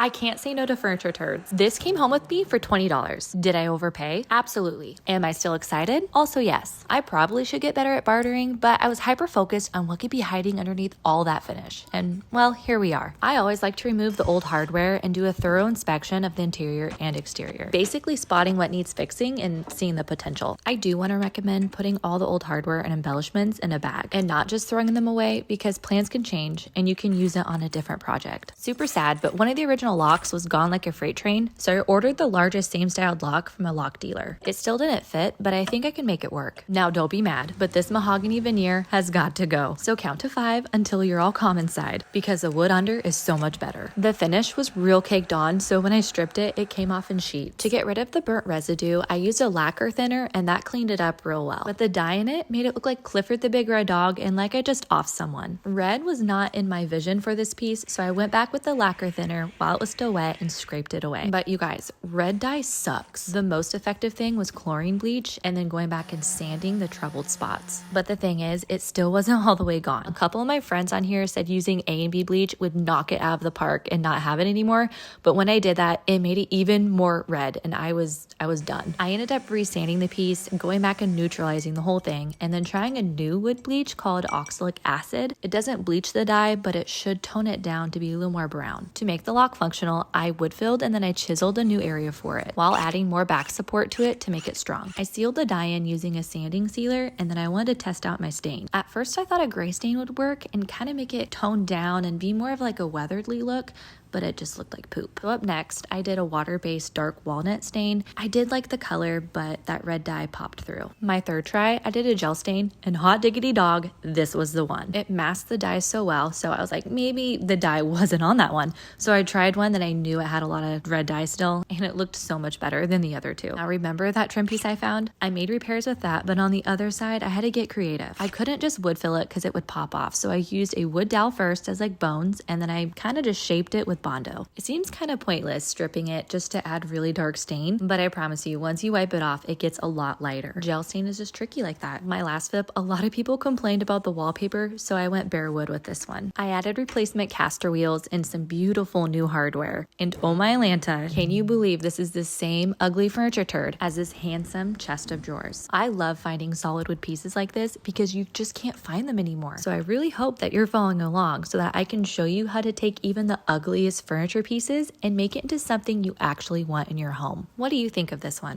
I can't say no to furniture turds. This came home with me for $20. Did I overpay? Absolutely. Am I still excited? Also yes. I probably should get better at bartering, but I was hyper-focused on what could be hiding underneath all that finish. And well, here we are. I always like to remove the old hardware and do a thorough inspection of the interior and exterior, basically spotting what needs fixing and seeing the potential. I do want to recommend putting all the old hardware and embellishments in a bag and not just throwing them away, because plans can change and you can use it on a different project. Super sad, but one of the original locks was gone like a freight train, so I ordered the largest same styled lock from a lock dealer. It still didn't fit, but I think I can make it work. Now don't be mad, but this mahogany veneer has got to go. So count to 5 until you're all calm inside, because the wood under is so much better. The finish was real caked on, so when I stripped it, it came off in sheets. To get rid of the burnt residue, I used a lacquer thinner and that cleaned it up real well. But the dye in it made it look like Clifford the Big Red Dog and like I just offed someone. Red was not in my vision for this piece, so I went back with the lacquer thinner while it was still wet and scraped it away. But you guys, red dye sucks. The most effective thing was chlorine bleach and then going back and sanding the troubled spots. But the thing is, it still wasn't all the way gone. A couple of my friends on here said using A and B bleach would knock it out of the park and not have it anymore, but when I did that, it made it even more red and I was done. I ended up resanding the piece, going back and neutralizing the whole thing, and then trying a new wood bleach called oxalic acid. It doesn't bleach the dye, but it should tone it down to be a little more brown. To make the lock functional, I wood filled and then I chiseled a new area for it, while adding more back support to it to make it strong. I sealed the dye in using a sanding sealer, and then I wanted to test out my stain. At first I thought a gray stain would work and kind of make it toned down and be more of like a weatheredly look, but it just looked like poop. So up next, I did a water-based dark walnut stain. I did like the color, but that red dye popped through. My third try, I did a gel stain, and hot diggity dog, this was the one. It masked the dye so well, so I was like, maybe the dye wasn't on that one. So I tried one that I knew it had a lot of red dye still, and it looked so much better than the other two. Now remember that trim piece I found? I made repairs with that, but on the other side, I had to get creative. I couldn't just wood fill it because it would pop off, so I used a wood dowel first as like bones, and then I kind of just shaped it with Bondo. It seems kind of pointless stripping it just to add really dark stain, but I promise you, once you wipe it off, it gets a lot lighter. Gel stain is just tricky like that. My last flip, a lot of people complained about the wallpaper, so I went bare wood with this one. I added replacement caster wheels and some beautiful new hardware. And oh my Lanta, can you believe this is the same ugly furniture turd as this handsome chest of drawers? I love finding solid wood pieces like this because you just can't find them anymore. So I really hope that you're following along so that I can show you how to take even the ugliest furniture pieces and make it into something you actually want in your home. What do you think of this one?